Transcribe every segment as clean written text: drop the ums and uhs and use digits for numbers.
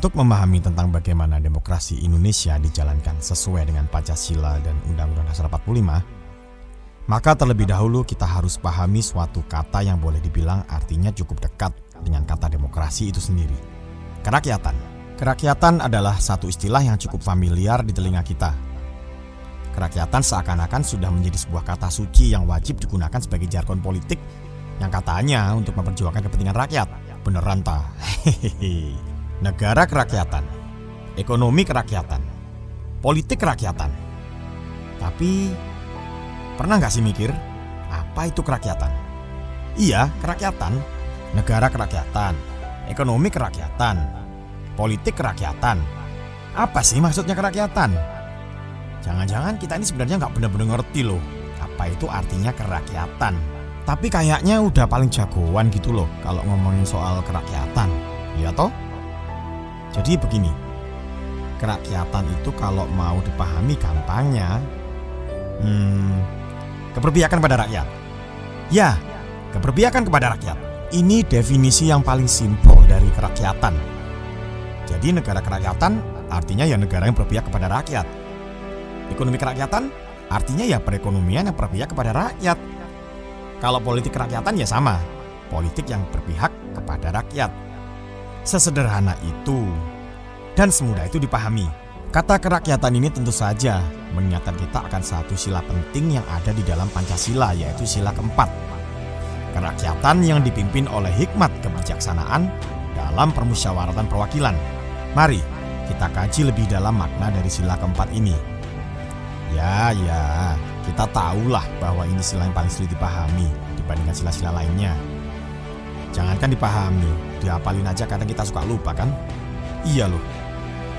Untuk memahami tentang bagaimana demokrasi Indonesia dijalankan sesuai dengan Pancasila dan Undang-Undang Dasar 45, maka terlebih dahulu kita harus pahami suatu kata yang boleh dibilang artinya cukup dekat dengan kata demokrasi itu sendiri. Kerakyatan. Kerakyatan adalah satu istilah yang cukup familiar di telinga kita. Kerakyatan seakan-akan sudah menjadi sebuah kata suci yang wajib digunakan sebagai jargon politik yang katanya untuk memperjuangkan kepentingan rakyat. Beneran ta? Hehehe. Negara kerakyatan, ekonomi kerakyatan, politik kerakyatan. Tapi pernah gak sih mikir apa itu kerakyatan? Iya, kerakyatan, negara kerakyatan, ekonomi kerakyatan, politik kerakyatan. Apa sih maksudnya kerakyatan? Jangan-jangan kita ini sebenarnya gak benar-benar ngerti loh apa itu artinya kerakyatan. Tapi kayaknya udah paling jagoan gitu loh kalau ngomongin soal kerakyatan. Ya toh? Jadi begini, kerakyatan itu kalau mau dipahami gampangnya, keberpihakan pada rakyat. Ya, keberpihakan kepada rakyat. Ini definisi yang paling simpel dari kerakyatan. Jadi negara kerakyatan artinya ya negara yang berpihak kepada rakyat. Ekonomi kerakyatan artinya ya perekonomian yang berpihak kepada rakyat. Kalau politik kerakyatan ya sama, politik yang berpihak kepada rakyat. Sesederhana itu dan semudah itu dipahami. Kata kerakyatan ini tentu saja mengingatkan kita akan satu sila penting yang ada di dalam Pancasila, yaitu sila keempat. Kerakyatan yang dipimpin oleh hikmat kebijaksanaan dalam permusyawaratan perwakilan. Mari kita kaji lebih dalam makna dari sila keempat ini. Ya, kita tahulah bahwa ini sila yang paling sulit dipahami dibandingkan sila-sila lainnya. Jangankan dipahami, dihafalin aja kadang kita suka lupa kan? Iya loh,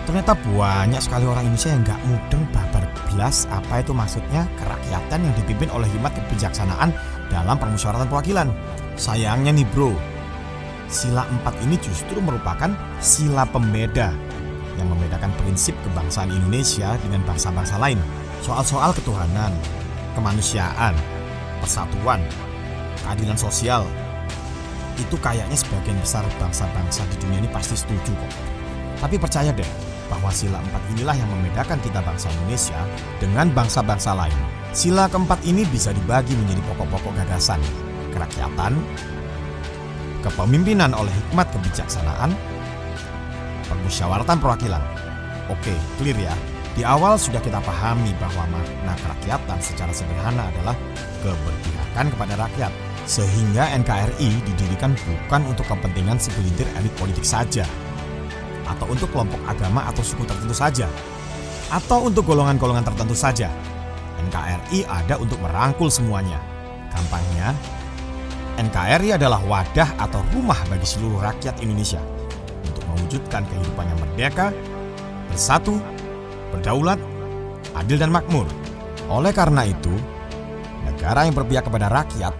ternyata banyak sekali orang Indonesia yang gak mudeng babar belas apa itu maksudnya kerakyatan yang dipimpin oleh hikmat kebijaksanaan dalam permusyawaratan perwakilan. Sayangnya nih bro, sila 4 ini justru merupakan sila pembeda yang membedakan prinsip kebangsaan Indonesia dengan bangsa-bangsa lain. Soal-soal ketuhanan, kemanusiaan, persatuan, keadilan sosial, itu kayaknya sebagian besar bangsa-bangsa di dunia ini pasti setuju kok. Tapi percaya deh bahwa sila 4 inilah yang membedakan kita bangsa Indonesia dengan bangsa-bangsa lain. Sila keempat ini bisa dibagi menjadi pokok-pokok gagasan: kerakyatan, kepemimpinan oleh hikmat kebijaksanaan, permusyawaratan perwakilan. Oke, clear ya. Di awal sudah kita pahami bahwa makna kerakyatan secara sederhana adalah keberpihakan kepada rakyat. Sehingga NKRI didirikan bukan untuk kepentingan segelintir elit politik saja, atau untuk kelompok agama atau suku tertentu saja, atau untuk golongan-golongan tertentu saja. NKRI ada untuk merangkul semuanya. Gampangnya, NKRI adalah wadah atau rumah bagi seluruh rakyat Indonesia untuk mewujudkan kehidupan yang merdeka, bersatu, berdaulat, adil dan makmur. Oleh karena itu, negara yang berpihak kepada rakyat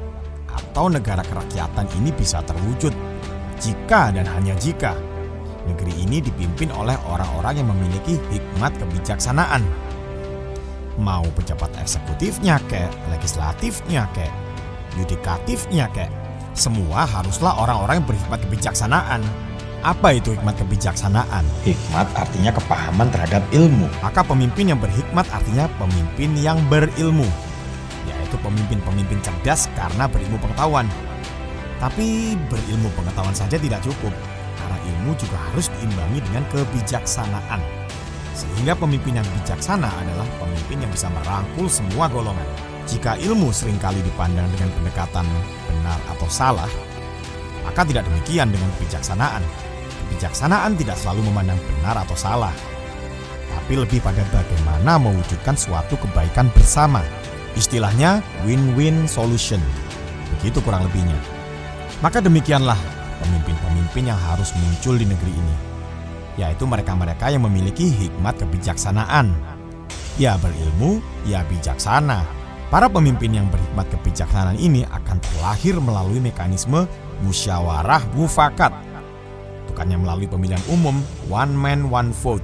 atau negara kerakyatan ini bisa terwujud jika dan hanya jika negeri ini dipimpin oleh orang-orang yang memiliki hikmat kebijaksanaan. Mau pejabat eksekutifnya kek, legislatifnya kek, yudikatifnya kek, semua haruslah orang-orang yang berhikmat kebijaksanaan. Apa itu hikmat kebijaksanaan? Hikmat artinya kepahaman terhadap ilmu. Maka pemimpin yang berhikmat artinya pemimpin yang berilmu, yaitu pemimpin-pemimpin cerdas karena berilmu pengetahuan. Tapi berilmu pengetahuan saja tidak cukup, karena ilmu juga harus diimbangi dengan kebijaksanaan. Sehingga pemimpin yang bijaksana adalah pemimpin yang bisa merangkul semua golongan. Jika ilmu seringkali dipandang dengan pendekatan benar atau salah, maka tidak demikian dengan kebijaksanaan. Kebijaksanaan tidak selalu memandang benar atau salah, tapi lebih pada bagaimana mewujudkan suatu kebaikan bersama. Istilahnya win-win solution. Begitu kurang lebihnya. Maka demikianlah pemimpin-pemimpin yang harus muncul di negeri ini, yaitu mereka-mereka yang memiliki hikmat kebijaksanaan. Ya berilmu, ya bijaksana. Para pemimpin yang berhikmat kebijaksanaan ini akan terlahir melalui mekanisme musyawarah mufakat. Bukannya melalui pemilihan umum one man one vote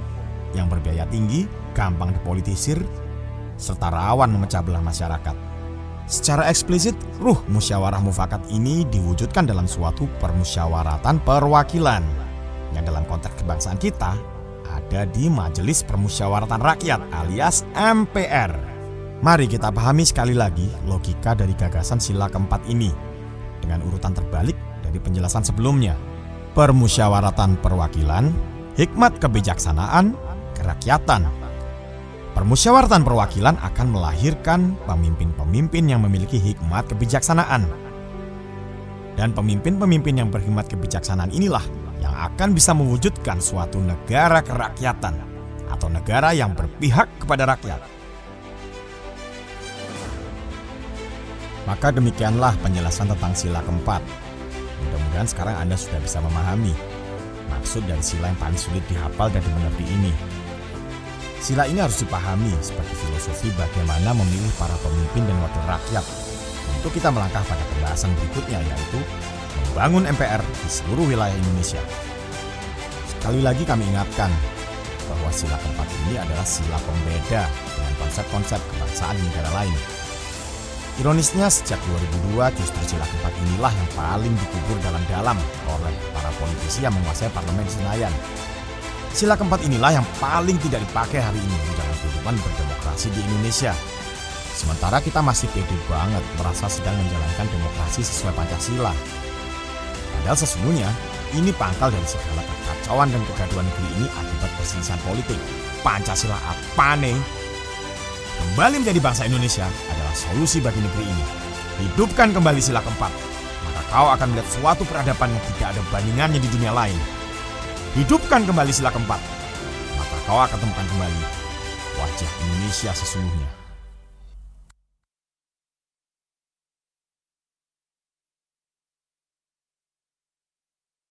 yang berbiaya tinggi, gampang dipolitisir, serta rawan memecah belah masyarakat. Secara eksplisit, ruh musyawarah mufakat ini diwujudkan dalam suatu permusyawaratan perwakilan. yang dalam konteks kebangsaan kita ada di Majelis Permusyawaratan Rakyat alias MPR. Mari kita pahami sekali lagi logika dari gagasan sila keempat ini dengan urutan terbalik dari penjelasan sebelumnya. Permusyawaratan perwakilan, hikmat kebijaksanaan, kerakyatan. Permusyawaratan perwakilan akan melahirkan pemimpin-pemimpin yang memiliki hikmat kebijaksanaan. Dan pemimpin-pemimpin yang berhikmat kebijaksanaan inilah yang akan bisa mewujudkan suatu negara kerakyatan atau negara yang berpihak kepada rakyat. Maka demikianlah penjelasan tentang sila keempat. Mudah-mudahan sekarang Anda sudah bisa memahami maksud dari sila yang paling sulit dihafal dan dimengerti ini. Sila ini harus dipahami sebagai filosofi bagaimana memilih para pemimpin dan wakil rakyat. Untuk kita melangkah pada pembahasan berikutnya, yaitu membangun MPR di seluruh wilayah Indonesia. Sekali lagi kami ingatkan bahwa sila keempat ini adalah sila pembeda dengan konsep-konsep kebangsaan di negara lain. Ironisnya sejak 2002 justru sila keempat inilah yang paling dikubur dalam-dalam oleh para politisi yang menguasai parlemen Senayan. Sila keempat inilah yang paling tidak dipakai hari ini dalam kehidupan berdemokrasi di Indonesia. Sementara kita masih pede banget merasa sedang menjalankan demokrasi sesuai Pancasila. Padahal sesungguhnya ini pangkal dari segala kekacauan dan kegaduhan negeri ini akibat perselisihan politik. Pancasila apa nih? Kembali menjadi bangsa Indonesia adalah solusi bagi negeri ini. Hidupkan kembali sila keempat, maka kau akan melihat suatu peradaban yang tidak ada bandingannya di dunia lain. Hidupkan kembali sila keempat, maka kau akan temukan kembali wajah Indonesia sesungguhnya.